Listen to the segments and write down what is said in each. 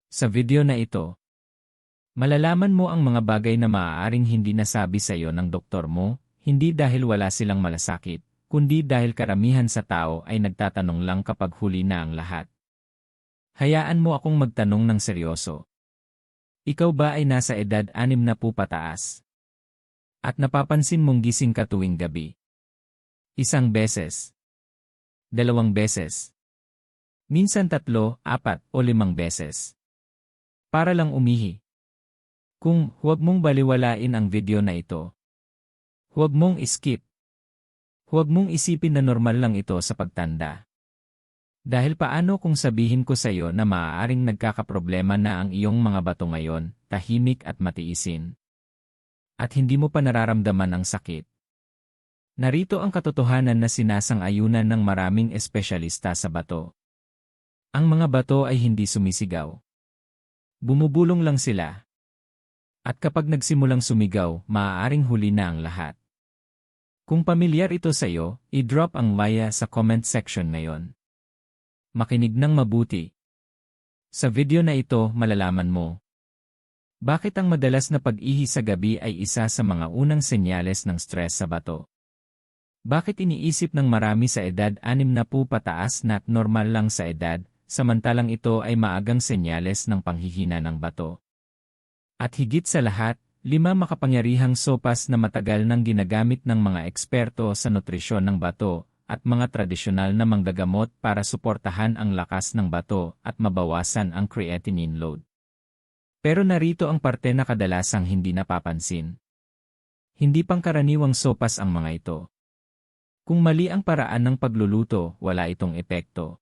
Sa video na ito, malalaman mo ang mga bagay na maaaring hindi nasabi sa iyo ng doktor mo, hindi dahil wala silang malasakit, kundi dahil karamihan sa tao ay nagtatanong lang kapag huli na ang lahat. Hayaan mo akong magtanong ng seryoso. Ikaw ba ay nasa edad 60 pataas? At napapansin mong gising ka tuwing gabi? 1 beses, 2 beses, minsan 3, 4 o 5 beses. Para lang umihi. Kung huwag mong baliwalain ang video na ito. Huwag mong skip. Huwag mong isipin na normal lang ito sa pagtanda. Dahil paano kung sabihin ko sa iyo na maaaring nagkakaproblema na ang iyong mga bato ngayon, tahimik at matiisin. At hindi mo pa nararamdaman ang sakit. Narito ang katotohanan na sinasang-ayunan ng maraming espesyalista sa bato. Ang mga bato ay hindi sumisigaw. Bumubulong lang sila. At kapag nagsimulang sumigaw, maaaring huli na ang lahat. Kung pamilyar ito sa iyo, i-drop ang maya sa comment section ngayon. Makinig ng mabuti. Sa video na ito, malalaman mo. Bakit ang madalas na pag-ihi sa gabi ay isa sa mga unang senyales ng stress sa bato? Bakit iniisip ng marami sa edad 60 pataas na normal lang sa edad, samantalang ito ay maagang senyales ng panghihina ng bato? At higit sa lahat, 5 makapangyarihang sopas na matagal nang ginagamit ng mga eksperto sa nutrisyon ng bato at mga tradisyonal na manggagamot para suportahan ang lakas ng bato at mabawasan ang creatinine load. Pero narito ang parte na kadalasang hindi napapansin. Hindi pangkaraniwang sopas ang mga ito. Kung mali ang paraan ng pagluluto, wala itong epekto.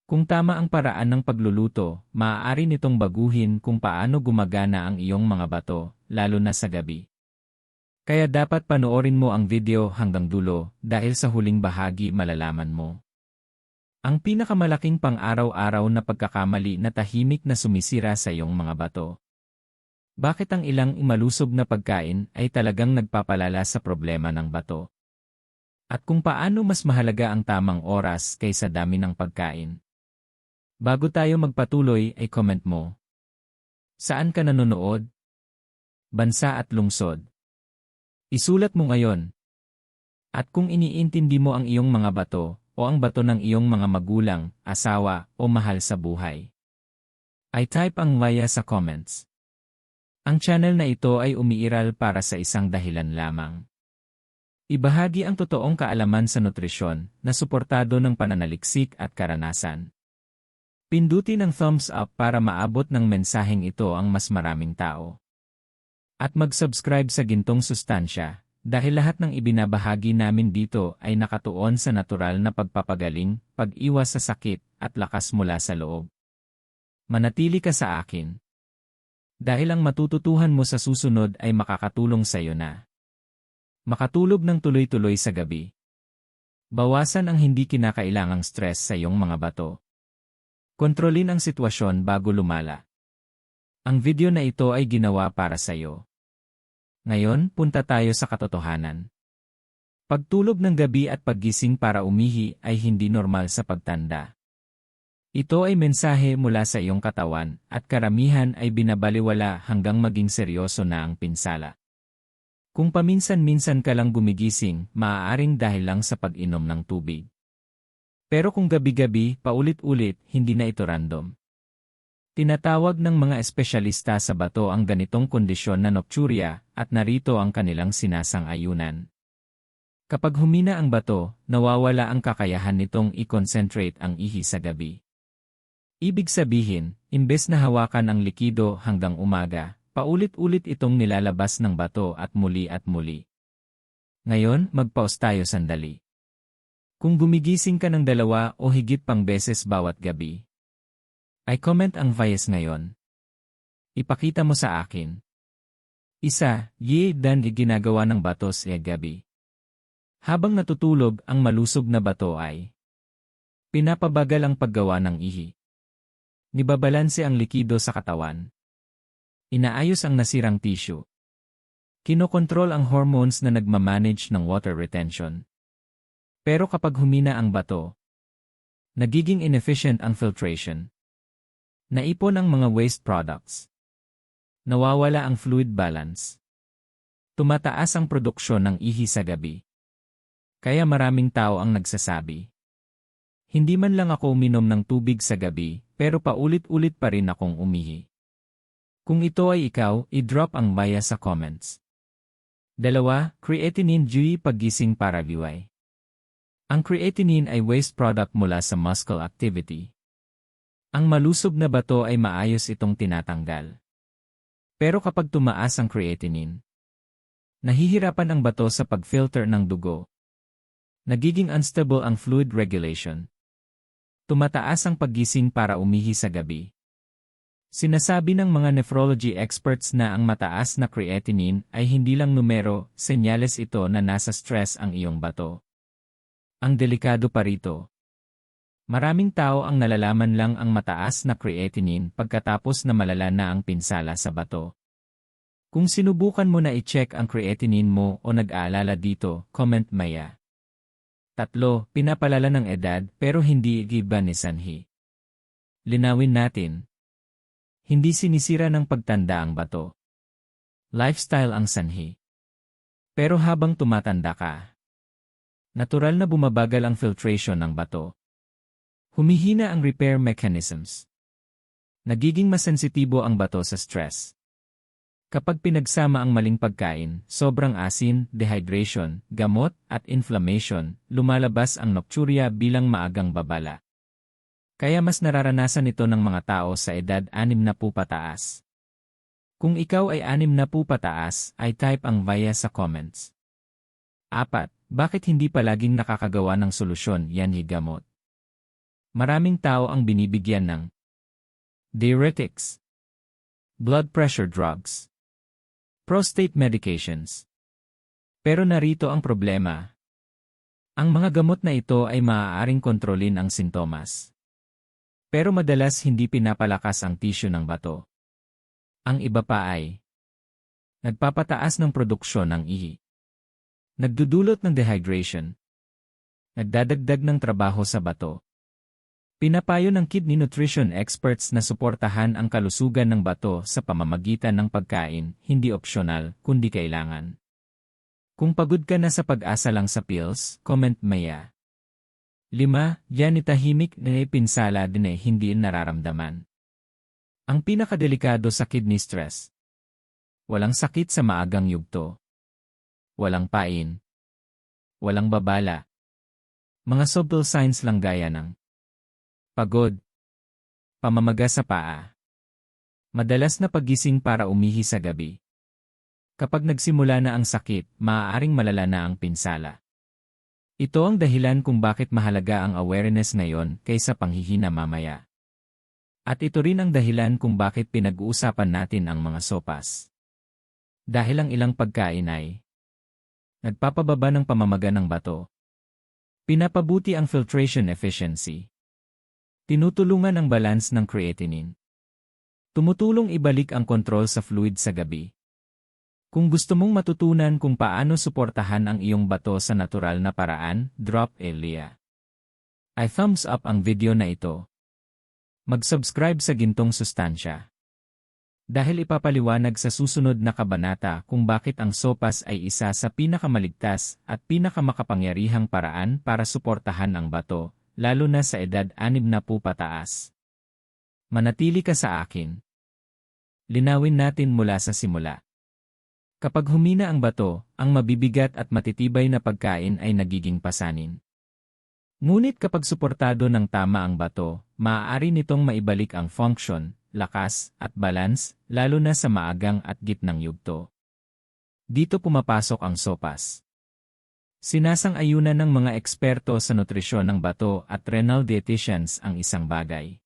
Kung tama ang paraan ng pagluluto, maaari nitong baguhin kung paano gumagana ang iyong mga bato, lalo na sa gabi. Kaya dapat panoorin mo ang video hanggang dulo dahil sa huling bahagi malalaman mo ang pinakamalaking pang-araw-araw na pagkakamali na tahimik na sumisira sa iyong mga bato. Bakit ang ilang malusog na pagkain ay talagang nagpapalala sa problema ng bato? At kung paano mas mahalaga ang tamang oras kaysa dami ng pagkain? Bago tayo magpatuloy ay comment mo. Saan ka nanonood? Bansa at lungsod. Isulat mo ngayon. At kung iniintindi mo ang iyong mga bato, o ang bato ng iyong mga magulang, asawa, o mahal sa buhay, ay type ang maya sa comments. Ang channel na ito ay umiiral para sa isang dahilan lamang. Ibahagi ang totoong kaalaman sa nutrisyon na suportado ng pananaliksik at karanasan. Pindutin ang thumbs up para maabot ng mensaheng ito ang mas maraming tao. At mag-subscribe sa Gintong Sustansya, dahil lahat ng ibinabahagi namin dito ay nakatuon sa natural na pagpapagaling, pag-iwas sa sakit, at lakas mula sa loob. Manatili ka sa akin. Dahil ang matututuhan mo sa susunod ay makakatulong sa iyo na makatulog ng tuloy-tuloy sa gabi. Bawasan ang hindi kinakailangang stress sa iyong mga bato. Kontrolin ang sitwasyon bago lumala. Ang video na ito ay ginawa para sa iyo. Ngayon, punta tayo sa katotohanan. Pagtulog ng gabi at paggising para umihi ay hindi normal sa pagtanda. Ito ay mensahe mula sa iyong katawan at karamihan ay binabaliwala hanggang maging seryoso na ang pinsala. Kung paminsan-minsan ka lang gumigising, maaaring dahil lang sa pag-inom ng tubig. Pero kung gabi-gabi, paulit-ulit, hindi na ito random. Tinatawag ng mga espesyalista sa bato ang ganitong kondisyon na nocturia at narito ang kanilang sinasang-ayunan. Kapag humina ang bato, nawawala ang kakayahan nitong i-concentrate ang ihi sa gabi. Ibig sabihin, imbes na hawakan ang likido hanggang umaga, paulit-ulit itong nilalabas ng bato at muli at muli. Ngayon, mag-pause tayo sandali. Kung gumigising ka ng 2 o higit pang beses bawat gabi, ay comment ang bias ngayon. Ipakita mo sa akin. 1. Dan ginagawa ng bato sa gabi. Habang natutulog, ang malusog na bato ay pinapabagal ang paggawa ng ihi. Nibabalanse ang likido sa katawan. Inaayos ang nasirang tissue. Kinokontrol ang hormones na nagmamanage ng water retention. Pero kapag humina ang bato, nagiging inefficient ang filtration. Naipon ang mga waste products. Nawawala ang fluid balance. Tumataas ang produksyon ng ihi sa gabi. Kaya maraming tao ang nagsasabi, hindi man lang ako uminom ng tubig sa gabi, pero paulit-ulit pa rin akong umihi. Kung ito ay ikaw, i-drop ang maya sa comments. 2. Creatinine dewy paggising para liway. Ang creatinine ay waste product mula sa muscle activity. Ang malusog na bato ay maayos itong tinatanggal. Pero kapag tumaas ang creatinine, nahihirapan ang bato sa pag-filter ng dugo. Nagiging unstable ang fluid regulation. Tumataas ang paggising para umihi sa gabi. Sinasabi ng mga nephrology experts na ang mataas na creatinine ay hindi lang numero, senyales ito na nasa stress ang iyong bato. Ang delikado pa rito. Maraming tao ang nalalaman lang ang mataas na creatinine pagkatapos na malala na ang pinsala sa bato. Kung sinubukan mo na i-check ang creatinine mo o nag-aalala dito, comment maya. 3. Pinapalala ng edad pero hindi iba ni sanhi. Linawin natin. Hindi sinisira ng pagtanda ang bato. Lifestyle ang sanhi. Pero habang tumatanda ka, natural na bumabagal ang filtration ng bato. Humihina ang repair mechanisms. Nagiging masensitibo ang bato sa stress. Kapag pinagsama ang maling pagkain, sobrang asin, dehydration, gamot, at inflammation, lumalabas ang nocturia bilang maagang babala. Kaya mas nararanasan ito ng mga tao sa edad 60 pataas. Kung ikaw ay 60 pataas, ay type ang via sa comments. 4. Bakit hindi palaging nakakagawa ng solusyon yan gamot? Maraming tao ang binibigyan ng diuretics, blood pressure drugs, prostate medications. Pero narito ang problema. Ang mga gamot na ito ay maaaring kontrolin ang sintomas. Pero madalas hindi pinapalakas ang tissue ng bato. Ang iba pa ay nagpapataas ng produksyon ng ihi. Nagdudulot ng dehydration. Nagdadagdag ng trabaho sa bato. Pinapayo ng kidney nutrition experts na suportahan ang kalusugan ng bato sa pamamagitan ng pagkain, hindi opsyonal, kundi kailangan. Kung pagod ka na sa pag-asa lang sa pills, comment maya. 5. Yan itahimik na pinsala din hindi nararamdaman. Ang pinakadelikado sa kidney stress. Walang sakit sa maagang yugto. Walang pain. Walang babala. Mga subtle signs lang gaya ng pagod, pamamaga sa paa, madalas na paggising para umihi sa gabi. Kapag nagsimula na ang sakit, maaaring malala na ang pinsala. Ito ang dahilan kung bakit mahalaga ang awareness ngayon kaysa panghihina mamaya. At ito rin ang dahilan kung bakit pinag-uusapan natin ang mga sopas. Dahil ang ilang pagkain ay nagpapababa ng pamamaga ng bato. Pinapabuti ang filtration efficiency. Tinutulungan ang balance ng creatinine. Tumutulong ibalik ang kontrol sa fluid sa gabi. Kung gusto mong matutunan kung paano suportahan ang iyong bato sa natural na paraan, drop a like. I thumbs up ang video na ito. Mag-subscribe sa Gintong Sustansya. Dahil ipapaliwanag sa susunod na kabanata kung bakit ang sopas ay isa sa pinakamaligtas at pinakamakapangyarihang paraan para suportahan ang bato, lalo na sa edad 60 pataas. Manatili ka sa akin. Linawin natin mula sa simula. Kapag humina ang bato, ang mabibigat at matitibay na pagkain ay nagiging pasanin. Ngunit kapag suportado ng tama ang bato, maaari nitong maibalik ang function, lakas, at balance, lalo na sa maagang at gitnang yugto. Dito pumapasok ang sopas. Sinasang-ayunan ng mga eksperto sa nutrisyon ng bato at renal dietitians ang isang bagay.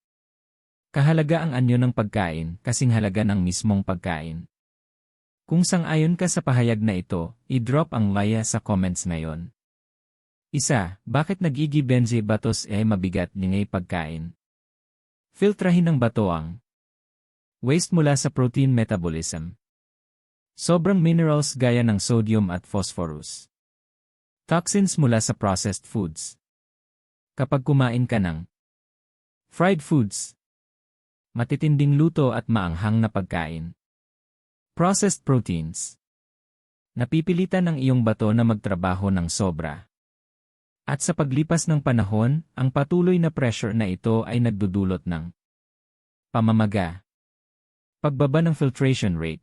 Kahalaga ang anyo ng pagkain kasing halaga ng mismong pagkain. Kung sang-ayon ka sa pahayag na ito, i-drop ang like sa comments ngayon. 1. Bakit nagigi-benze batos mabigat ningay pagkain? Filtrahin ng bato ang waste mula sa protein metabolism. Sobrang minerals gaya ng sodium at phosphorus. Toxins mula sa processed foods. Kapag kumain ka ng fried foods, matitinding luto at maanghang na pagkain. Processed proteins. Napipilitan ang iyong bato na magtrabaho ng sobra. At sa paglipas ng panahon, ang patuloy na pressure na ito ay nagdudulot ng pamamaga, pagbaba ng filtration rate,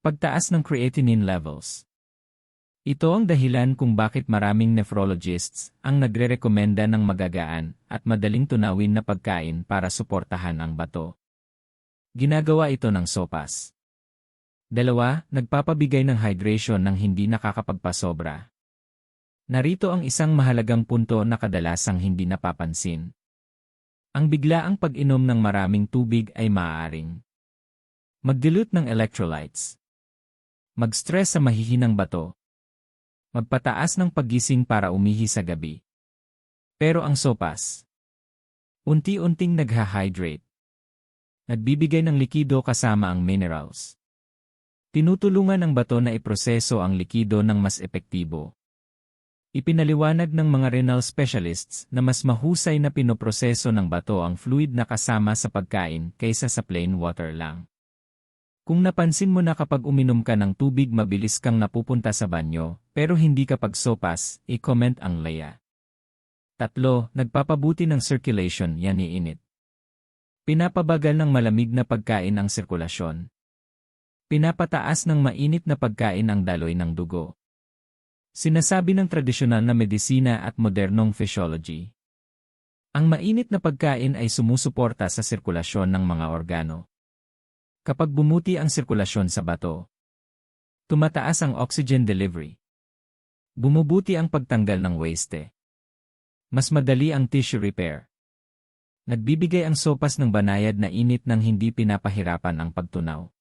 pagtaas ng creatinine levels. Ito ang dahilan kung bakit maraming nephrologists ang nagrerekomenda ng magagaan at madaling tunawin na pagkain para suportahan ang bato. Ginagawa ito ng sopas. 2. Nagpapabigay ng hydration ng hindi nakakapagpasobra. Narito ang isang mahalagang punto na kadalasang hindi napapansin. Ang biglaang pag-inom ng maraming tubig ay maaaring mag-dilute ng electrolytes, mag-stress sa mahihinang bato, magpataas ng paggising para umihi sa gabi. Pero ang sopas, unti-unting nagha-hydrate, nagbibigay ng likido kasama ang minerals. Tinutulungan ang bato na iproseso ang likido ng mas epektibo. Ipinaliwanag ng mga renal specialists na mas mahusay na pinoproseso ng bato ang fluid na kasama sa pagkain kaysa sa plain water lang. Kung napansin mo na kapag uminom ka ng tubig mabilis kang napupunta sa banyo, pero hindi kapag sopas, i-comment ang Leia. 3. Nagpapabuti ng circulation, yan iinit. Pinapabagal ng malamig na pagkain ang sirkulasyon. Pinapataas ng mainit na pagkain ang daloy ng dugo. Sinasabi ng tradisyonal na medisina at modernong physiology. Ang mainit na pagkain ay sumusuporta sa sirkulasyon ng mga organo. Kapag bumuti ang sirkulasyon sa bato, tumataas ang oxygen delivery. Bumubuti ang pagtanggal ng waste. Mas madali ang tissue repair. Nagbibigay ang sopas ng banayad na init nang hindi pinapahirapan ang pagtunaw.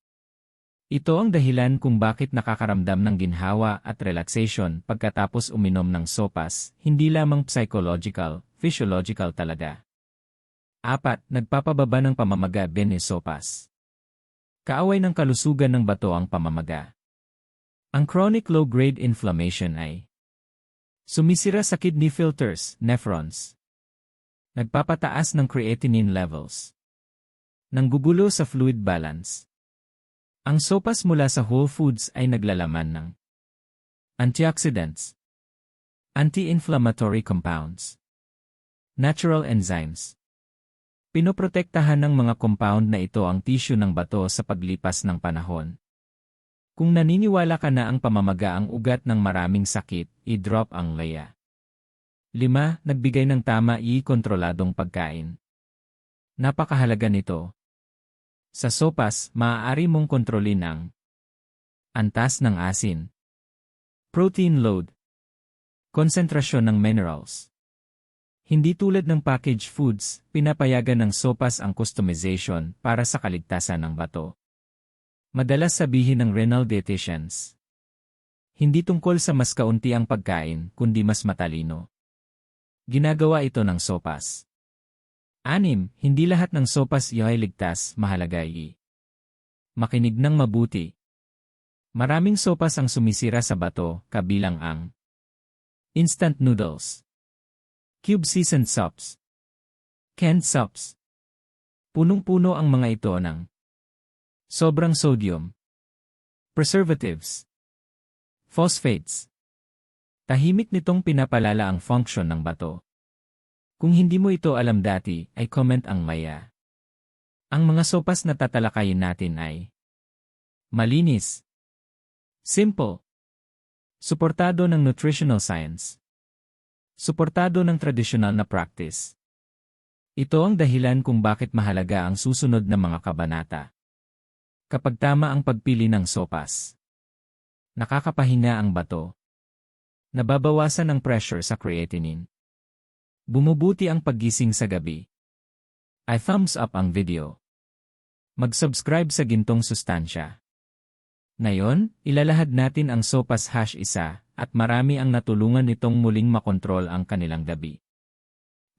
Ito ang dahilan kung bakit nakakaramdam ng ginhawa at relaxation pagkatapos uminom ng sopas, hindi lamang psychological, physiological talaga. 4. Nagpapababa ng pamamaga bene sopas. Kaaway ng kalusugan ng bato ang pamamaga. Ang chronic low-grade inflammation ay sumisira sa kidney filters, nephrons. Nagpapataas ng creatinine levels. Nanggugulo sa fluid balance. Ang sopas mula sa whole foods ay naglalaman ng antioxidants, anti-inflammatory compounds, natural enzymes. Pinoprotektahan ng mga compound na ito ang tissue ng bato sa paglipas ng panahon. Kung naniniwala ka na ang pamamaga ang ugat ng maraming sakit, i-drop ang Leia. 5. Nagbigay ng tama kontroladong pagkain. Napakahalaga nito. Sa sopas, maaari mong kontrolin ang antas ng asin, protein load, konsentrasyon ng minerals. Hindi tulad ng packaged foods, pinapayagan ng sopas ang customization para sa kaligtasan ng bato. Madalas sabihin ng renal dietitians, hindi tungkol sa mas kaunti ang pagkain, kundi mas matalino. Ginagawa ito ng sopas. 6. Hindi lahat ng sopas ay ligtas, mahalaga makinig ng mabuti. Maraming sopas ang sumisira sa bato, kabilang ang instant noodles, cube seasoned soups, canned soups. Punong-puno ang mga ito ng sobrang sodium, preservatives, phosphates. Tahimik nitong pinapalala ang function ng bato. Kung hindi mo ito alam dati, ay comment ang Maya. Ang mga sopas na tatalakayin natin ay malinis, simple, suportado ng nutritional science, suportado ng tradisyonal na practice. Ito ang dahilan kung bakit mahalaga ang susunod na mga kabanata. Kapag tama ang pagpili ng sopas, nakakapahinga ang bato, nababawasan ang pressure sa creatinine, bumubuti ang paggising sa gabi. I-thumbs up ang video. Mag-subscribe sa gintong sustansya. Ngayon, ilalahad natin ang sopas #1 at marami ang natulungan nitong muling makontrol ang kanilang gabi.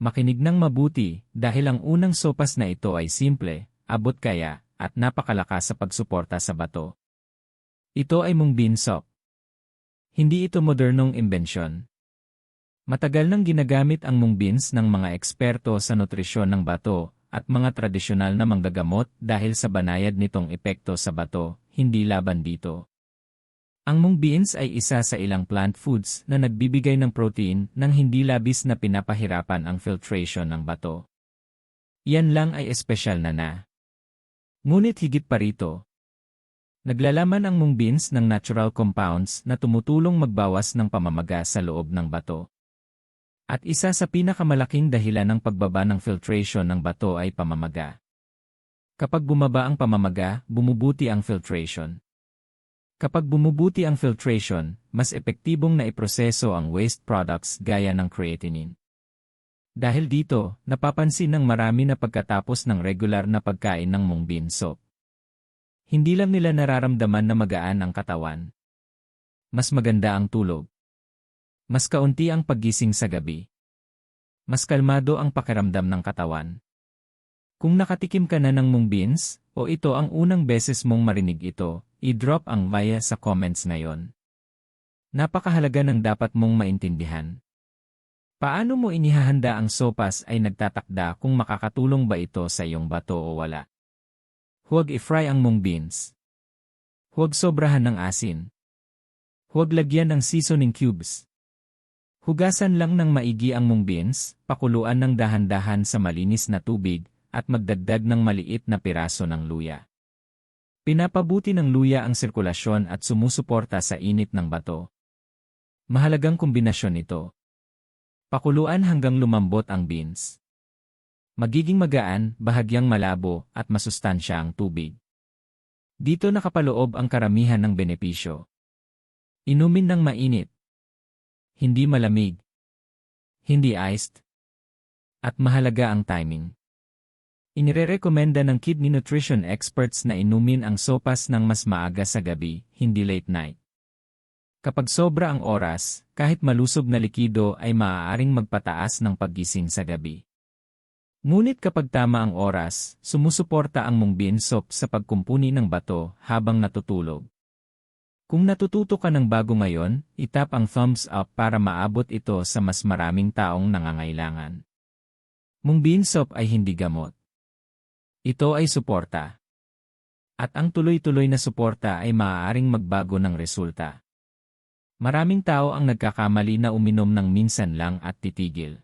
Makinig ng mabuti dahil ang unang sopas na ito ay simple, abot kaya, at napakalakas sa pagsuporta sa bato. Ito ay mung bean soup. Hindi ito modernong imbensyon. Matagal nang ginagamit ang mung beans ng mga eksperto sa nutrisyon ng bato at mga tradisyonal na manggagamot dahil sa banayad nitong epekto sa bato, hindi laban dito. Ang mung beans ay isa sa ilang plant foods na nagbibigay ng protein nang hindi labis na pinapahirapan ang filtration ng bato. Yan lang ay espesyal na. Ngunit higit pa rito, naglalaman ang mung beans ng natural compounds na tumutulong magbawas ng pamamaga sa loob ng bato. At isa sa pinakamalaking dahilan ng pagbaba ng filtration ng bato ay pamamaga. Kapag bumaba ang pamamaga, bumubuti ang filtration. Kapag bumubuti ang filtration, mas epektibong na iproseso ang waste products gaya ng creatinine. Dahil dito, napapansin ng marami na pagkatapos ng regular na pagkain ng mung bean soup, hindi lang nila nararamdaman na magaan ang katawan. Mas maganda ang tulog. Mas kaunti ang paggising sa gabi. Mas kalmado ang pakiramdam ng katawan. Kung nakatikim ka na ng mung beans, o ito ang unang beses mong marinig ito, i-drop ang via sa comments ngayon. Napakahalaga ng dapat mong maintindihan. Paano mo inihahanda ang sopas ay nagtatakda kung makakatulong ba ito sa iyong bato o wala. Huwag i-fry ang mung beans. Huwag sobrahan ng asin. Huwag lagyan ng seasoning cubes. Hugasan lang ng maigi ang mung beans, pakuluan ng dahan-dahan sa malinis na tubig, at magdagdag ng maliit na piraso ng luya. Pinapabuti ng luya ang sirkulasyon at sumusuporta sa init ng bato. Mahalagang kombinasyon ito. Pakuluan hanggang lumambot ang beans. Magiging magaan, bahagyang malabo, at masustansya ang tubig. Dito nakapaloob ang karamihan ng benepisyo. Inumin ng mainit. Hindi malamig. Hindi iced. At mahalaga ang timing. Inirerekomenda ng kidney nutrition experts na inumin ang sopas ng mas maaga sa gabi, hindi late night. Kapag sobra ang oras, kahit malusog na likido ay maaaring magpataas ng paggising sa gabi. Ngunit kapag tama ang oras, sumusuporta ang mung bean soup sa pagkumpuni ng bato habang natutulog. Kung natututo ka ng bago ngayon, itap ang thumbs up para maabot ito sa mas maraming taong nangangailangan. Mung bean soup ay hindi gamot. Ito ay suporta. At ang tuloy-tuloy na suporta ay maaaring magbago ng resulta. Maraming tao ang nagkakamali na uminom ng minsan lang at titigil.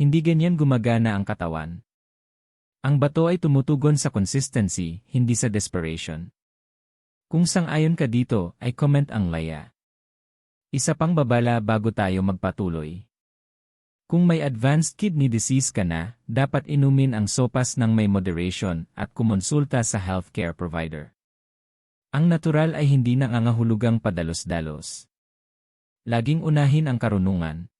Hindi ganyan gumagana ang katawan. Ang bato ay tumutugon sa consistency, hindi sa desperation. Kung sang-ayon ka dito, ay comment ang laya. Isa pang babala bago tayo magpatuloy. Kung may advanced kidney disease ka na, dapat inumin ang sopas ng may moderation at kumonsulta sa healthcare provider. Ang natural ay hindi nangangahulugang padalos-dalos. Laging unahin ang karunungan.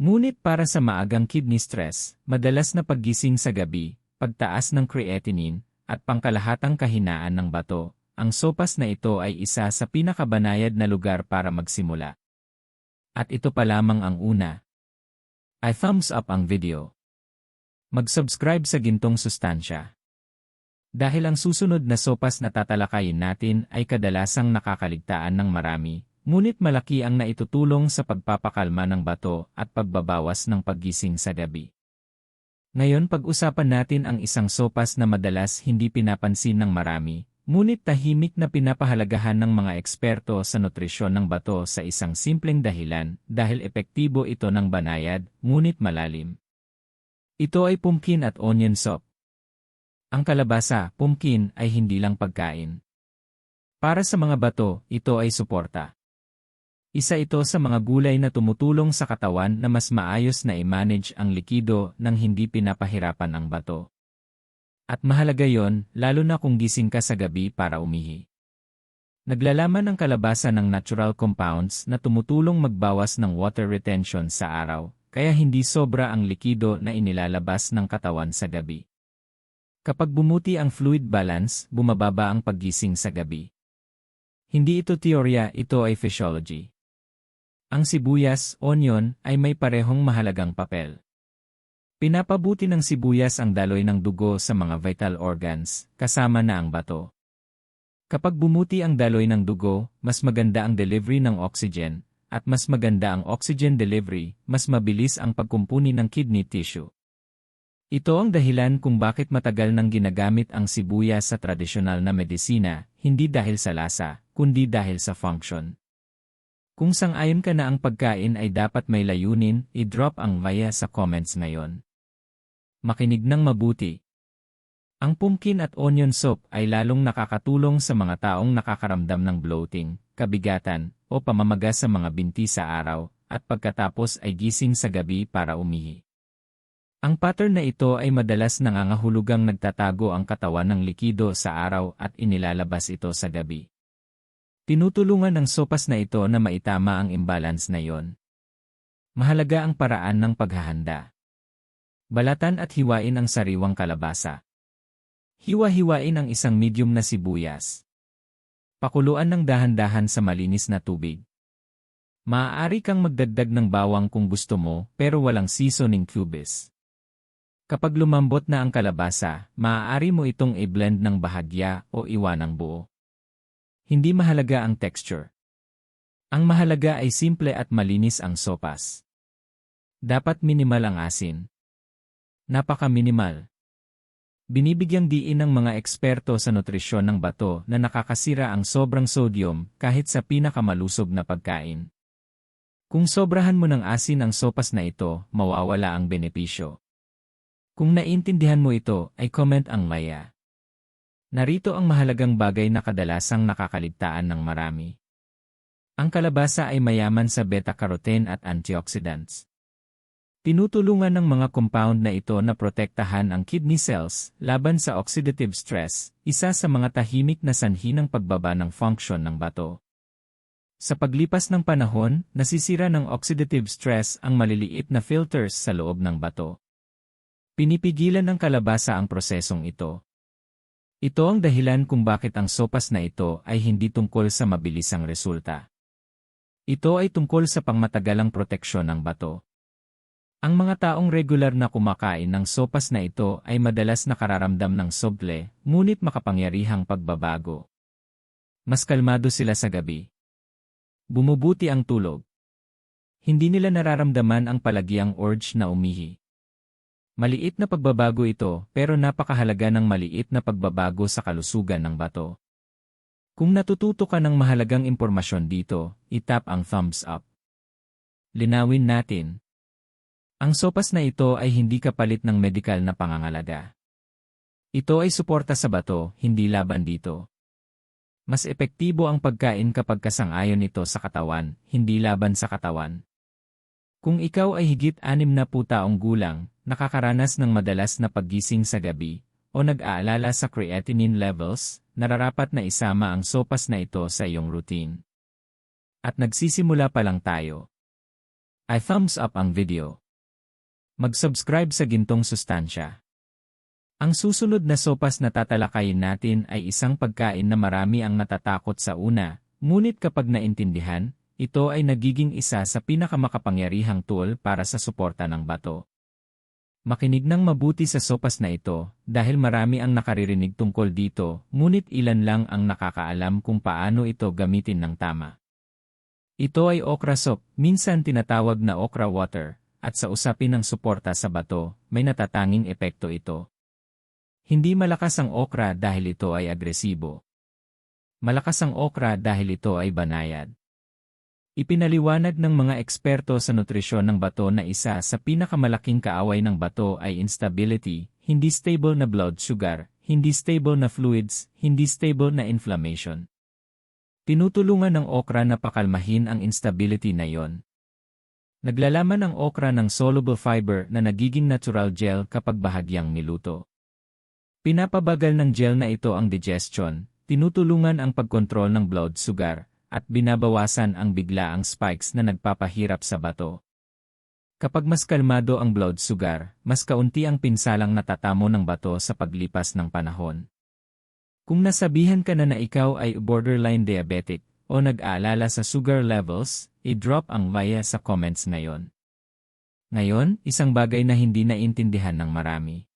Ngunit para sa maagang kidney stress, madalas na paggising sa gabi, pagtaas ng creatinine, at pangkalahatang kahinaan ng bato, ang sopas na ito ay isa sa pinakabanayad na lugar para magsimula. At ito pa lamang ang una. I thumbs up ang video. Mag-subscribe sa gintong sustansya. Dahil ang susunod na sopas na tatalakayin natin ay kadalasang nakakaligtaan ng marami, ngunit malaki ang naitutulong sa pagpapakalma ng bato at pagbabawas ng paggising sa gabi. Ngayon pag-usapan natin ang isang sopas na madalas hindi pinapansin ng marami, ngunit tahimik na pinapahalagahan ng mga eksperto sa nutrisyon ng bato sa isang simpleng dahilan dahil epektibo ito ng banayad, ngunit malalim. Ito ay pumpkin at onion soup. Ang kalabasa, pumpkin, ay hindi lang pagkain. Para sa mga bato, ito ay suporta. Isa ito sa mga gulay na tumutulong sa katawan na mas maayos na i-manage ang likido nang hindi pinapahirapan ang bato. At mahalaga yon, lalo na kung gising ka sa gabi para umihi. Naglalaman ang kalabasa ng natural compounds na tumutulong magbawas ng water retention sa araw, kaya hindi sobra ang likido na inilalabas ng katawan sa gabi. Kapag bumuti ang fluid balance, bumababa ang paggising sa gabi. Hindi ito teorya, ito ay physiology. Ang sibuyas, onion, ay may parehong mahalagang papel. Pinapabuti ng sibuyas ang daloy ng dugo sa mga vital organs, kasama na ang bato. Kapag bumuti ang daloy ng dugo, mas maganda ang delivery ng oxygen, at mas maganda ang oxygen delivery, mas mabilis ang pagkumpuni ng kidney tissue. Ito ang dahilan kung bakit matagal nang ginagamit ang sibuyas sa tradisyonal na medisina, hindi dahil sa lasa, kundi dahil sa function. Kung sang-ayon ka na ang pagkain ay dapat may layunin, i-drop ang maya sa comments ngayon. Makinig ng mabuti. Ang pumpkin at onion soup ay lalong nakakatulong sa mga taong nakakaramdam ng bloating, kabigatan, o pamamaga sa mga binti sa araw, at pagkatapos ay gising sa gabi para umihi. Ang pattern na ito ay madalas nangangahulugang nagtatago ang katawan ng likido sa araw at inilalabas ito sa gabi. Tinutulungan ng sopas na ito na maitama ang imbalance na iyon. Mahalaga ang paraan ng paghahanda. Balatan at hiwain ang sariwang kalabasa. Hiwa-hiwain ang isang medium na sibuyas. Pakuluan ng dahan-dahan sa malinis na tubig. Maaari kang magdagdag ng bawang kung gusto mo pero walang seasoning cubes. Kapag lumambot na ang kalabasa, maaari mo itong i-blend ng bahagya o iwanang buo. Hindi mahalaga ang texture. Ang mahalaga ay simple at malinis ang sopas. Dapat minimal ang asin. Napaka-minimal. Binibigyang diin ng mga eksperto sa nutrisyon ng bato na nakakasira ang sobrang sodium kahit sa pinakamalusog na pagkain. Kung sobrahan mo ng asin ang sopas na ito, mawawala ang benepisyo. Kung naintindihan mo ito, ay comment ang maya. Narito ang mahalagang bagay na kadalasang nakakaligtaan ng marami. Ang kalabasa ay mayaman sa beta-carotene at antioxidants. Tinutulungan ng mga compound na ito na protektahan ang kidney cells laban sa oxidative stress, isa sa mga tahimik na sanhi ng pagbaba ng function ng bato. Sa paglipas ng panahon, nasisira ng oxidative stress ang maliliit na filters sa loob ng bato. Pinipigilan ng kalabasa ang prosesong ito. Ito ang dahilan kung bakit ang sopas na ito ay hindi tungkol sa mabilisang resulta. Ito ay tungkol sa pangmatagalang proteksyon ng bato. Ang mga taong regular na kumakain ng sopas na ito ay madalas nakararamdam ng soble, ngunit makapangyarihang pagbabago. Mas kalmado sila sa gabi. Bumubuti ang tulog. Hindi nila nararamdaman ang palagiang urge na umihi. Maliit na pagbabago ito, pero napakahalaga ng maliit na pagbabago sa kalusugan ng bato. Kung natututo ka ng mahalagang impormasyon dito, itap ang thumbs up. Linawin natin. Ang sopas na ito ay hindi kapalit ng medikal na pangangalaga. Ito ay suporta sa bato, hindi laban dito. Mas epektibo ang pagkain kapag kasang-ayon ito sa katawan, hindi laban sa katawan. Kung ikaw ay higit 60 taong gulang, nakakaranas ng madalas na paggising sa gabi, o nag-aalala sa creatinine levels, nararapat na isama ang sopas na ito sa iyong routine. At nagsisimula pa lang tayo. I thumbs up ang video. Mag-subscribe sa Gintong Sustansya. Ang susunod na sopas na tatalakayin natin ay isang pagkain na marami ang natatakot sa una, ngunit kapag naintindihan, ito ay nagiging isa sa pinakamakapangyarihang tool para sa suporta ng bato. Makinig ng mabuti sa sopas na ito, dahil marami ang nakaririnig tungkol dito, ngunit ilan lang ang nakakaalam kung paano ito gamitin ng tama. Ito ay okra soup, minsan tinatawag na okra water, at sa usapin ng suporta sa bato, may natatanging epekto ito. Hindi malakas ang okra dahil ito ay agresibo. Malakas ang okra dahil ito ay banayad. Ipinaliwanag ng mga eksperto sa nutrisyon ng bato na isa sa pinakamalaking kaaway ng bato ay instability, hindi stable na blood sugar, hindi stable na fluids, hindi stable na inflammation. Tinutulungan ng okra na pakalmahin ang instability na iyon. Naglalaman ang okra ng soluble fiber na nagiging natural gel kapag bahagyang niluto. Pinapabagal ng gel na ito ang digestion, tinutulungan ang pagkontrol ng blood sugar, at binabawasan ang biglaang spikes na nagpapahirap sa bato. Kapag mas kalmado ang blood sugar, mas kaunti ang pinsalang natatamo ng bato sa paglipas ng panahon. Kung nasabihan ka na ikaw ay borderline diabetic o nag-aalala sa sugar levels, i-drop ang maya sa comments ngayon. Ngayon, isang bagay na hindi naintindihan ng marami.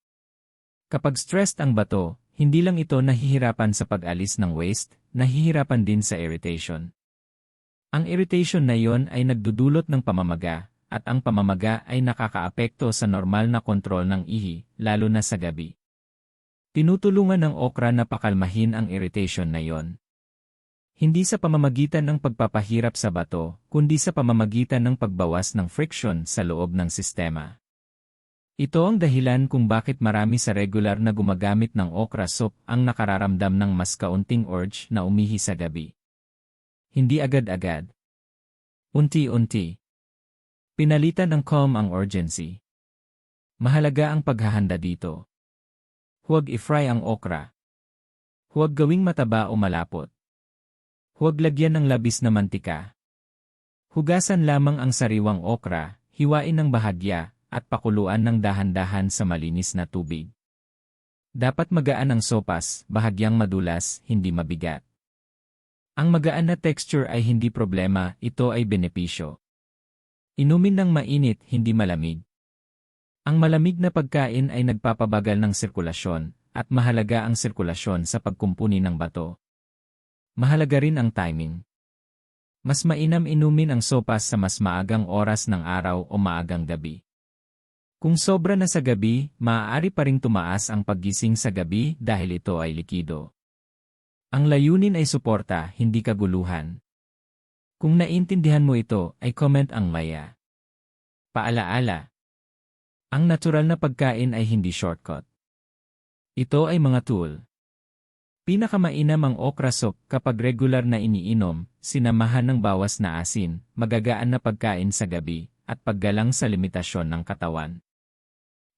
Kapag stressed ang bato, hindi lang ito nahihirapan sa pag-alis ng waste, nahihirapan din sa irritation. Ang irritation na iyon ay nagdudulot ng pamamaga, at ang pamamaga ay nakakaapekto sa normal na kontrol ng ihi, lalo na sa gabi. Tinutulungan ng okra na pakalmahin ang irritation na yon. Hindi sa pamamagitan ng pagpapahirap sa bato, kundi sa pamamagitan ng pagbawas ng friction sa loob ng sistema. Ito ang dahilan kung bakit marami sa regular na gumagamit ng okra soup ang nakararamdam ng mas kaunting urge na umihi sa gabi. Hindi agad-agad. Unti-unti. Pinalitan ng calm ang urgency. Mahalaga ang paghahanda dito. Huwag i-fry ang okra. Huwag gawing mataba o malapot. Huwag lagyan ng labis na mantika. Hugasan lamang ang sariwang okra, hiwain ng bahagya, at pakuluan ng dahan-dahan sa malinis na tubig. Dapat magaan ang sopas, bahagyang madulas, hindi mabigat. Ang magaan na texture ay hindi problema, ito ay benepisyo. Inumin ng mainit, hindi malamig. Ang malamig na pagkain ay nagpapabagal ng sirkulasyon, at mahalaga ang sirkulasyon sa pagkumpuni ng bato. Mahalaga rin ang timing. Mas mainam inumin ang sopas sa mas maagang oras ng araw o maagang gabi. Kung sobra na sa gabi, maaari pa ring tumaas ang paggising sa gabi dahil ito ay likido. Ang layunin ay suporta, hindi kaguluhan. Kung naintindihan mo ito, ay comment ang maya. Paalaala. Ang natural na pagkain ay hindi shortcut. Ito ay mga tool. Pinakamainam ang okra soup kapag regular na iniinom, sinamahan ng bawas na asin, magagaan na pagkain sa gabi, at paggalang sa limitasyon ng katawan.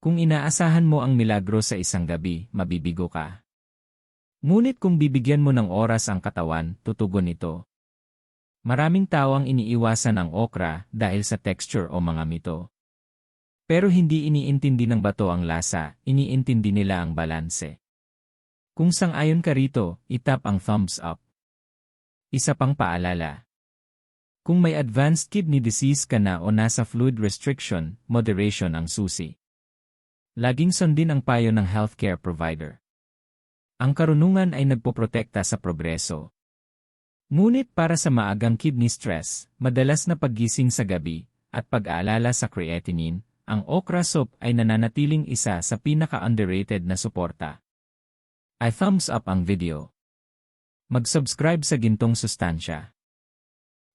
Kung inaasahan mo ang milagro sa isang gabi, mabibigo ka. Ngunit kung bibigyan mo ng oras ang katawan, tutugon ito. Maraming tao ang iniiwasan ang okra dahil sa texture o mga mito. Pero hindi iniintindi ng bato ang lasa, iniintindi nila ang balanse. Kung sang-ayon ka rito, itap ang thumbs up. Isa pang paalala. Kung may advanced kidney disease ka na o nasa fluid restriction, moderation ang susi. Laging sundin ang payo ng healthcare provider. Ang karunungan ay nagpoprotekta sa progreso. Ngunit para sa maagang kidney stress, madalas na paggising sa gabi, at pag-aalala sa creatinine, ang okra soup ay nananatiling isa sa pinaka-underrated na suporta. I thumbs up ang video. Mag-subscribe sa gintong sustansya.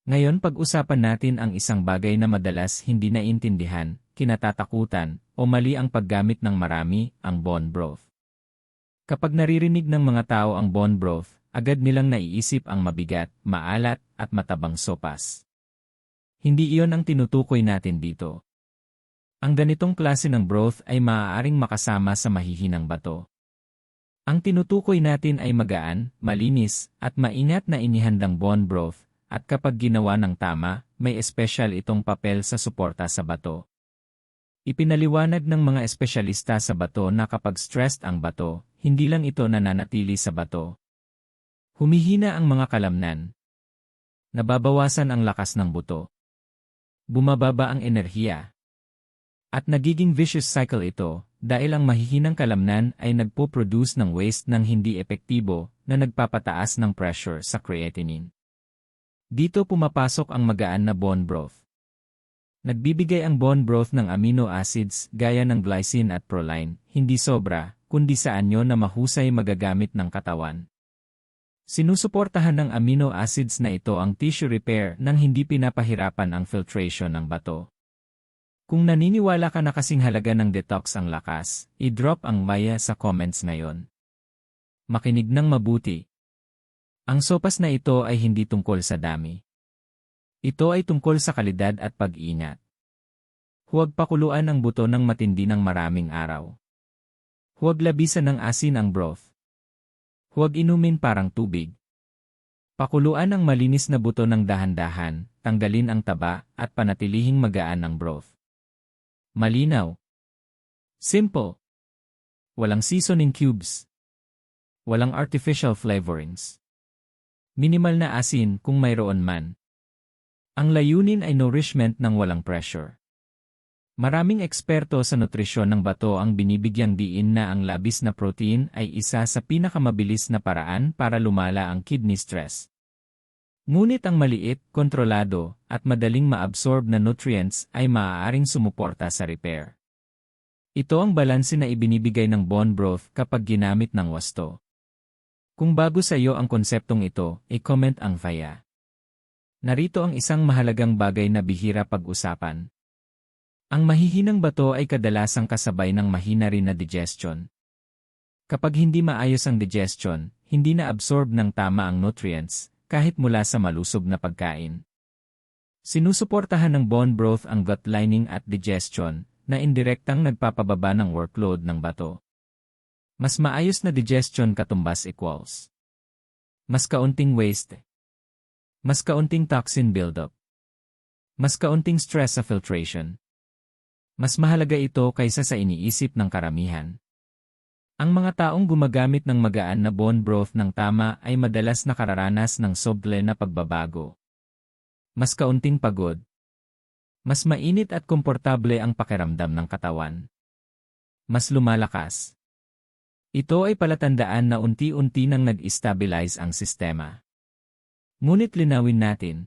Ngayon pag-usapan natin ang isang bagay na madalas hindi naintindihan, kinatatakutan, o mali ang paggamit ng marami, ang bone broth. Kapag naririnig ng mga tao ang bone broth, agad nilang naiisip ang mabigat, maalat, at matabang sopas. Hindi iyon ang tinutukoy natin dito. Ang ganitong klase ng broth ay maaaring makasama sa mahihinang bato. Ang tinutukoy natin ay magaan, malinis, at maingat na inihandang bone broth, at kapag ginawa ng tama, may espesyal itong papel sa suporta sa bato. Ipinaliwanag ng mga espesyalista sa bato na kapag stressed ang bato, hindi lang ito nananatili sa bato. Humihina ang mga kalamnan. Nababawasan ang lakas ng buto. Bumababa ang enerhiya. At nagiging vicious cycle ito, dahil ang mahihinang kalamnan ay nagpo-produce ng waste ng hindi epektibo na nagpapataas ng pressure sa creatinine. Dito pumapasok ang magaan na bone broth. Nagbibigay ang bone broth ng amino acids gaya ng glycine at proline, hindi sobra, kundi sa anyo na mahusay magagamit ng katawan. Sinusuportahan ng amino acids na ito ang tissue repair nang hindi pinapahirapan ang filtration ng bato. Kung naniniwala ka na kasing halaga ng detox ang lakas, i-drop ang maya sa comments ngayon. Makinig ng mabuti. Ang sopas na ito ay hindi tungkol sa dami. Ito ay tungkol sa kalidad at pag-ingat. Huwag pakuluan ang buto ng matindi ng maraming araw. Huwag labisan ng asin ang broth. Huwag inumin parang tubig. Pakuluan ang malinis na buto ng dahan-dahan, tanggalin ang taba, at panatilihing magaan ang broth. Malinaw. Simple. Walang seasoning cubes. Walang artificial flavorings. Minimal na asin kung mayroon man. Ang layunin ay nourishment ng walang pressure. Maraming eksperto sa nutrisyon ng bato ang binibigyang diin na ang labis na protein ay isa sa pinakamabilis na paraan para lumala ang kidney stress. Ngunit ang maliit, kontrolado, at madaling maabsorb na nutrients ay maaaring sumuporta sa repair. Ito ang balanse na ibinibigay ng bone broth kapag ginamit ng wasto. Kung bago sa iyo ang konseptong ito, i-comment ang VAYA. Narito ang isang mahalagang bagay na bihira pag-usapan. Ang mahihinang bato ay kadalasang kasabay ng mahina rin na digestion. Kapag hindi maayos ang digestion, hindi na-absorb ng tama ang nutrients, kahit mula sa malusog na pagkain. Sinusuportahan ng bone broth ang gut lining at digestion, na indirektang nagpapababa ng workload ng bato. Mas maayos na digestion katumbas equals mas kaunting waste, mas kaunting toxin buildup, mas kaunting stress sa filtration. Mas mahalaga ito kaysa sa iniisip ng karamihan. Ang mga taong gumagamit ng magaan na bone broth ng tama ay madalas nakararanas ng soble na pagbabago. Mas kaunting pagod. Mas mainit at komportable ang pakiramdam ng katawan. Mas lumalakas. Ito ay palatandaan na unti-unti nang nag-stabilize ang sistema. Ngunit linawin natin.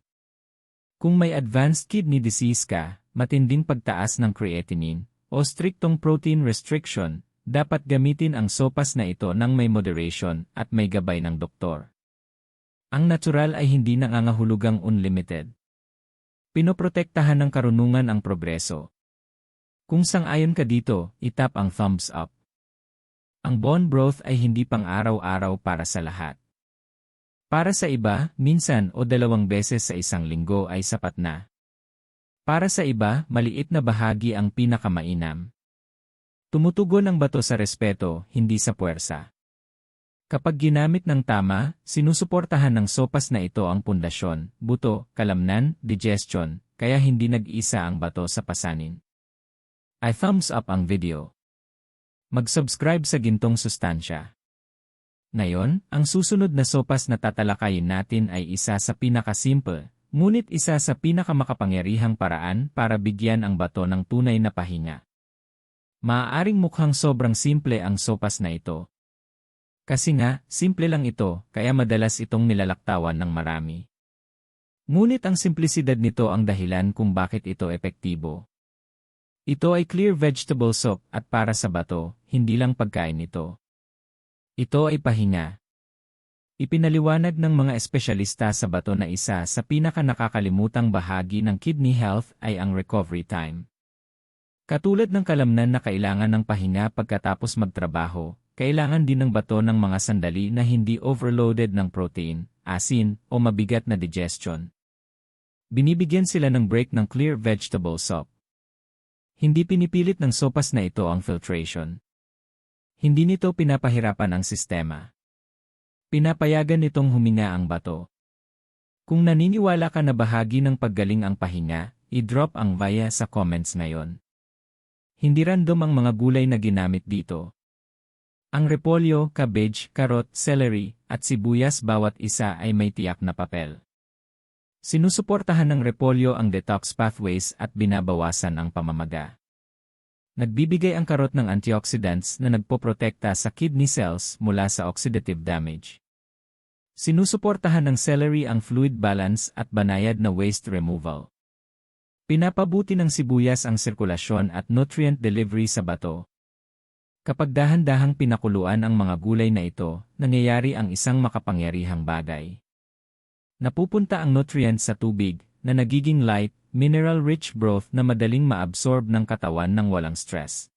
Kung may advanced kidney disease ka, matinding pagtaas ng creatinine, o striktong protein restriction, dapat gamitin ang sopas na ito ng may moderation at may gabay ng doktor. Ang natural ay hindi nangangahulugang unlimited. Pinoprotektahan ng karunungan ang progreso. Kung sang-ayon ka dito, itap ang thumbs up. Ang bone broth ay hindi pang araw-araw para sa lahat. Para sa iba, minsan o 2 beses sa isang linggo ay sapat na. Para sa iba, maliit na bahagi ang pinakamainam. Tumutugon ang bato sa respeto, hindi sa puwersa. Kapag ginamit ng tama, sinusuportahan ng sopas na ito ang pundasyon, buto, kalamnan, digestion, kaya hindi nag-isa ang bato sa pasanin. I thumbs up ang video. Mag-subscribe sa gintong sustansya. Ngayon, ang susunod na sopas na tatalakayin natin ay isa sa pinakasimple, ngunit isa sa pinakamakapangyarihang paraan para bigyan ang bato ng tunay na pahinga. Maaaring mukhang sobrang simple ang sopas na ito. Kasi nga, simple lang ito, kaya madalas itong nilalaktawan ng marami. Ngunit ang simplisidad nito ang dahilan kung bakit ito epektibo. Ito ay clear vegetable soup at para sa bato, hindi lang pagkain ito. Ito ay pahinga. Ipinaliwanag ng mga espesyalista sa bato na isa sa pinaka-nakakalimutang bahagi ng kidney health ay ang recovery time. Katulad ng kalamnan na kailangan ng pahinga pagkatapos magtrabaho, kailangan din ng bato ng mga sandali na hindi overloaded ng protein, asin, o mabigat na digestion. Binibigyan sila ng break ng clear vegetable soup. Hindi pinipilit ng sopas na ito ang filtration. Hindi nito pinapahirapan ang sistema. Pinapayagan nitong huminga ang bato. Kung naniniwala ka na bahagi ng paggaling ang pahinga, i-drop ang VAYA sa comments ngayon. Hindi random ang mga gulay na ginamit dito. Ang repolyo, cabbage, karot, celery, at sibuyas bawat isa ay may tiyak na papel. Sinusuportahan ng repolyo ang detox pathways at binabawasan ang pamamaga. Nagbibigay ang karot ng antioxidants na nagpoprotekta sa kidney cells mula sa oxidative damage. Sinusuportahan ng celery ang fluid balance at banayad na waste removal. Pinapabuti ng sibuyas ang sirkulasyon at nutrient delivery sa bato. Kapag dahan-dahang pinakuluan ang mga gulay na ito, nangyayari ang isang makapangyarihang bagay. Napupunta ang nutrients sa tubig, na nagiging light, mineral-rich broth na madaling maabsorb ng katawan ng walang stress.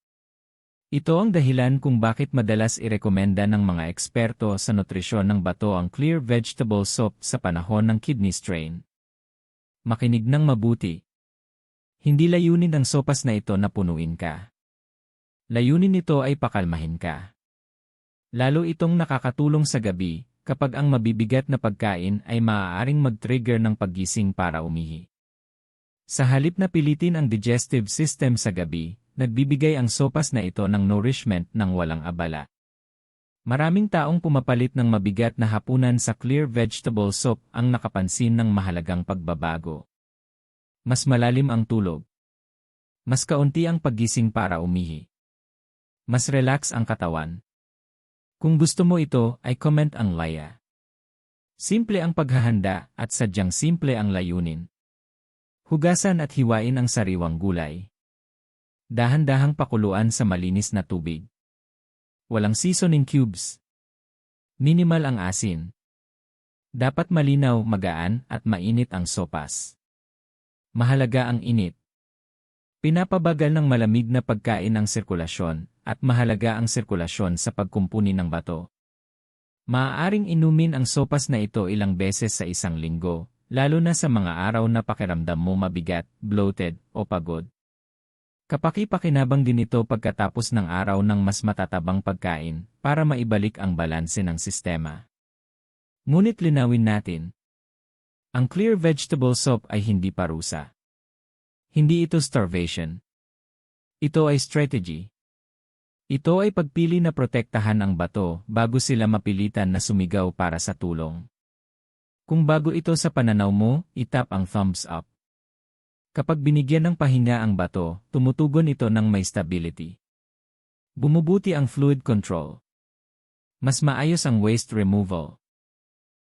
Ito ang dahilan kung bakit madalas irekomenda ng mga eksperto sa nutrisyon ng bato ang clear vegetable soup sa panahon ng kidney strain. Makinig ng mabuti. Hindi layunin ng sopas na ito na punuin ka. Layunin nito ay pakalmahin ka. Lalo itong nakakatulong sa gabi, kapag ang mabibigat na pagkain ay maaaring mag-trigger ng paggising para umihi. Sa halip na pilitin ang digestive system sa gabi, nagbibigay ang sopas na ito ng nourishment ng walang abala. Maraming taong pumapalit ng mabigat na hapunan sa clear vegetable soup ang nakapansin ng mahalagang pagbabago. Mas malalim ang tulog. Mas kaunti ang paggising para umihi. Mas relax ang katawan. Kung gusto mo ito, ay comment ang VAYA. Simple ang paghahanda at sadyang simple ang layunin. Hugasan at hiwain ang sariwang gulay. Dahan-dahang pakuluan sa malinis na tubig. Walang seasoning cubes. Minimal ang asin. Dapat malinaw, magaan at mainit ang sopas. Mahalaga ang init. Pinapabagal ng malamig na pagkain ang sirkulasyon at mahalaga ang sirkulasyon sa pagkumpuni ng bato. Maaaring inumin ang sopas na ito ilang beses sa isang linggo, lalo na sa mga araw na pakiramdam mo mabigat, bloated, o pagod. Kapaki-pakinabang din ito pagkatapos ng araw ng mas matatabang pagkain para maibalik ang balanse ng sistema. Ngunit linawin natin, ang clear vegetable soup ay hindi parusa. Hindi ito starvation. Ito ay strategy. Ito ay pagpili na protektahan ang bato bago sila mapilitan na sumigaw para sa tulong. Kung bago ito sa pananaw mo, itap ang thumbs up. Kapag binigyan ng pahinga ang bato, tumutugon ito ng may stability. Bumubuti ang fluid control. Mas maayos ang waste removal.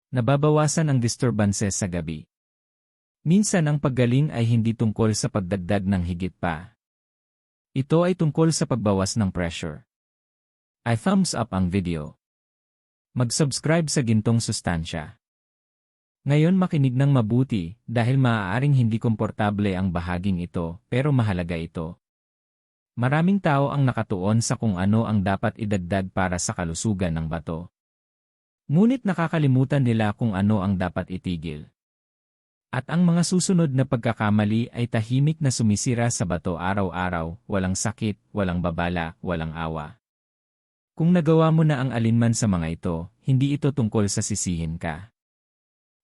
Nababawasan ang disturbances sa gabi. Minsan ang paggaling ay hindi tungkol sa pagdagdag ng higit pa. Ito ay tungkol sa pagbawas ng pressure. I thumbs up ang video. Mag-subscribe sa gintong sustansya. Ngayon makinig ng mabuti dahil maaaring hindi komportable ang bahaging ito pero mahalaga ito. Maraming tao ang nakatuon sa kung ano ang dapat idagdag para sa kalusugan ng bato. Ngunit nakakalimutan nila kung ano ang dapat itigil. At ang mga susunod na pagkakamali ay tahimik na sumisira sa bato araw-araw, walang sakit, walang babala, walang awa. Kung nagawa mo na ang alinman sa mga ito, hindi ito tungkol sa sisihin ka.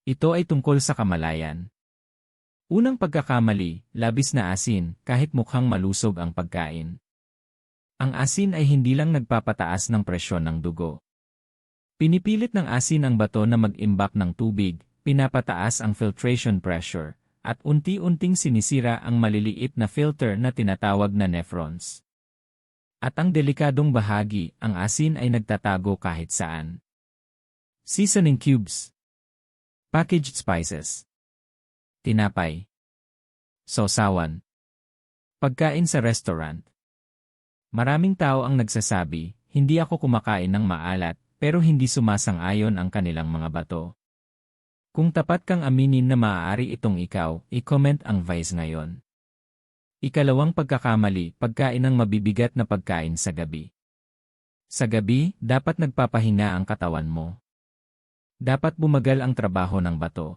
Ito ay tungkol sa kamalayan. Unang pagkakamali, labis na asin, kahit mukhang malusog ang pagkain. Ang asin ay hindi lang nagpapataas ng presyon ng dugo. Pinipilit ng asin ang bato na mag-imbak ng tubig, pinapataas ang filtration pressure, at unti-unting sinisira ang maliliit na filter na tinatawag na nephrons. At ang delikadong bahagi, ang asin ay nagtatago kahit saan. Seasoning cubes. Packaged spices. Tinapay. Sausawan. Pagkain sa restaurant. Maraming tao ang nagsasabi, hindi ako kumakain ng maalat, pero hindi sumasang-ayon ang kanilang mga bato. Kung tapat kang aminin na maaari itong ikaw, i-comment ang Vice ngayon. Ikalawang pagkakamali, pagkain ng mabibigat na pagkain sa gabi. Sa gabi, dapat nagpapahinga ang katawan mo. Dapat bumagal ang trabaho ng bato.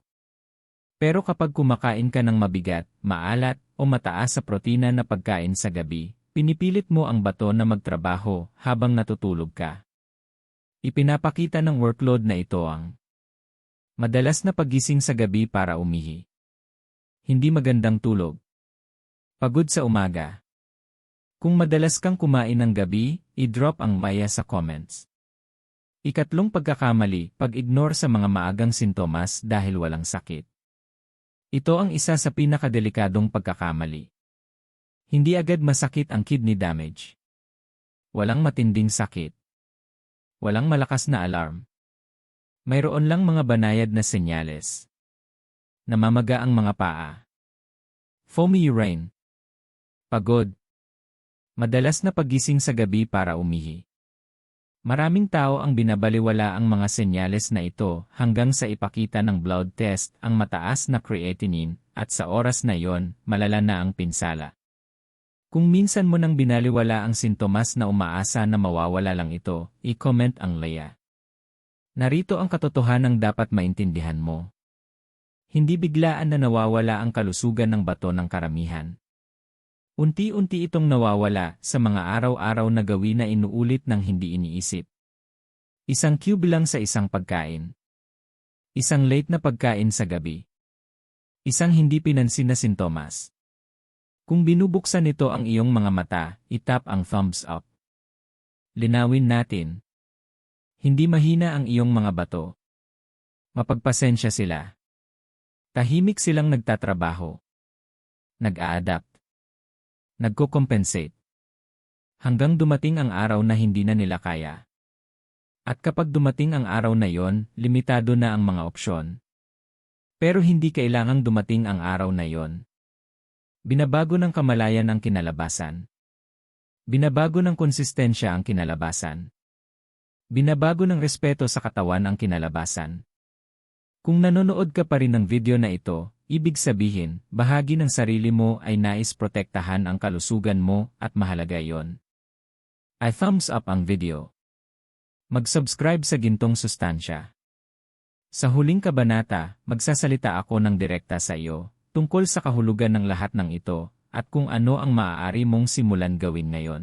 Pero kapag kumakain ka ng mabigat, maalat, o mataas sa protina na pagkain sa gabi, pinipilit mo ang bato na magtrabaho habang natutulog ka. Ipinapakita ng workload na ito ang madalas na pagising sa gabi para umihi. Hindi magandang tulog. Pagod sa umaga. Kung madalas kang kumain ng gabi, i-drop ang maya sa comments. Ikatlong pagkakamali, pag-ignore sa mga maagang sintomas dahil walang sakit. Ito ang isa sa pinakadelikadong pagkakamali. Hindi agad masakit ang kidney damage. Walang matinding sakit. Walang malakas na alarm. Mayroon lang mga banayad na senyales. Namamaga ang mga paa. Foamy urine. Pagod. Madalas na pagising sa gabi para umihi. Maraming tao ang binabaliwala ang mga senyales na ito hanggang sa ipakita ng blood test ang mataas na creatinine at sa oras na yon, malala na ang pinsala. Kung minsan mo nang binaliwala ang sintomas na umaasa na mawawala lang ito, i-comment ang Leia. Narito ang katotohanang dapat maintindihan mo. Hindi biglaan na nawawala ang kalusugan ng bato ng karamihan. Unti-unti itong nawawala sa mga araw-araw na gawin na inuulit ng hindi iniisip. Isang cube lang sa isang pagkain. Isang late na pagkain sa gabi. Isang hindi pinansin na sintomas. Kung binubuksan nito ang iyong mga mata, itap ang thumbs up. Linawin natin. Hindi mahina ang iyong mga bato. Mapagpasensya sila. Tahimik silang nagtatrabaho. Nag-a-adapt. Nagko-compensate. Hanggang dumating ang araw na hindi na nila kaya. At kapag dumating ang araw na yon, limitado na ang mga opsyon. Pero hindi kailangang dumating ang araw na yon. Binabago ng kamalayan ang kinalabasan. Binabago ng konsistensya ang kinalabasan. Binabago ng respeto sa katawan ang kinalabasan. Kung nanonood ka pa rin ng video na ito, ibig sabihin, bahagi ng sarili mo ay nais protektahan ang kalusugan mo at mahalaga yon. I thumbs up ang video. Mag-subscribe sa Gintong Sustansya. Sa huling kabanata, magsasalita ako ng direkta sa iyo, tungkol sa kahulugan ng lahat ng ito, at kung ano ang maaari mong simulan gawin ngayon.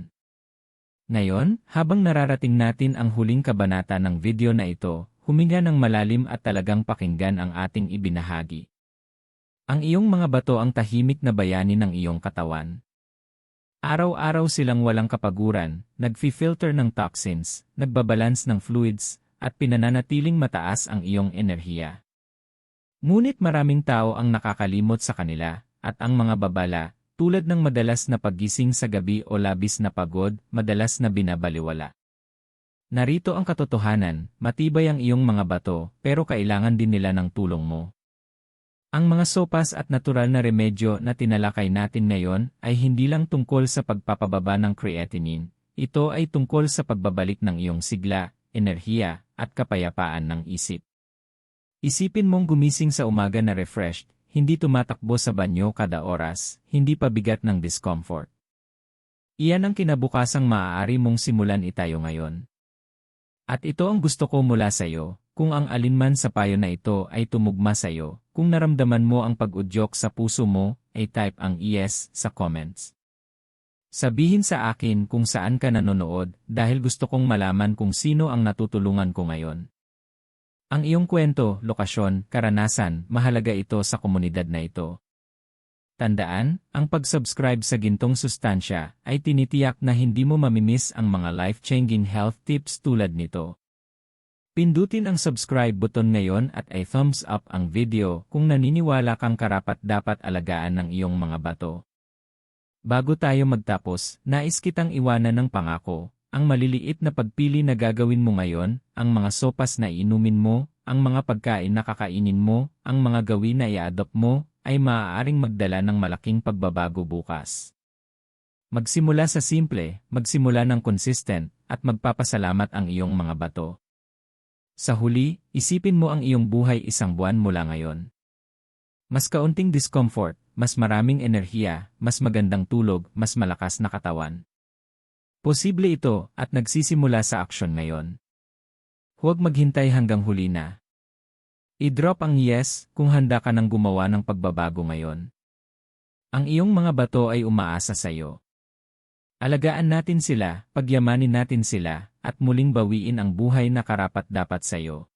Ngayon, habang nararating natin ang huling kabanata ng video na ito, huminga ng malalim at talagang pakinggan ang ating ibinahagi. Ang iyong mga bato ang tahimik na bayani ng iyong katawan. Araw-araw silang walang kapaguran, nagfi-filter ng toxins, nagbabalance ng fluids, at pinananatiling mataas ang iyong enerhiya. Ngunit maraming tao ang nakakalimot sa kanila, at ang mga babala, tulad ng madalas na paggising sa gabi o labis na pagod, madalas na binabaliwala. Narito ang katotohanan, matibay ang iyong mga bato, pero kailangan din nila ng tulong mo. Ang mga sopas at natural na remedyo na tinalakay natin ngayon ay hindi lang tungkol sa pagpapababa ng creatinine, ito ay tungkol sa pagbabalik ng iyong sigla, enerhiya, at kapayapaan ng isip. Isipin mong gumising sa umaga na refreshed, hindi tumatakbo sa banyo kada oras, hindi pabigat ng discomfort. Iyan ang kinabukasang maaari mong simulan itayo ngayon. At ito ang gusto ko mula sa iyo, kung ang alinman sa payo na ito ay tumugma sa iyo, kung naramdaman mo ang pag-udyok sa puso mo, ay type ang yes sa comments. Sabihin sa akin kung saan ka nanonood dahil gusto kong malaman kung sino ang natutulungan ko ngayon. Ang iyong kwento, lokasyon, karanasan, mahalaga ito sa komunidad na ito. Tandaan, ang pag-subscribe sa Gintong Sustansya ay tinitiyak na hindi mo mamimiss ang mga life-changing health tips tulad nito. Pindutin ang subscribe button ngayon at i-thumbs up ang video kung naniniwala kang karapat-dapat alagaan ng iyong mga bato. Bago tayo magtapos, nais kitang iwanan ng pangako, ang maliliit na pagpili na gagawin mo ngayon, ang mga sopas na iinumin mo, ang mga pagkain na kakainin mo, ang mga gawin na i-adopt mo, ay maaaring magdala ng malaking pagbabago bukas. Magsimula sa simple, magsimula ng consistent, at magpapasalamat ang iyong mga bato. Sa huli, isipin mo ang iyong buhay isang buwan mula ngayon. Mas kaunting discomfort, mas maraming enerhiya, mas magandang tulog, mas malakas na katawan. Posible ito at nagsisimula sa aksyon ngayon. Huwag maghintay hanggang huli na. I-drop ang yes kung handa ka nang gumawa ng pagbabago ngayon. Ang iyong mga bato ay umaasa sa iyo. Alagaan natin sila, pagyamanin natin sila, at muling bawiin ang buhay na karapat-dapat sa iyo.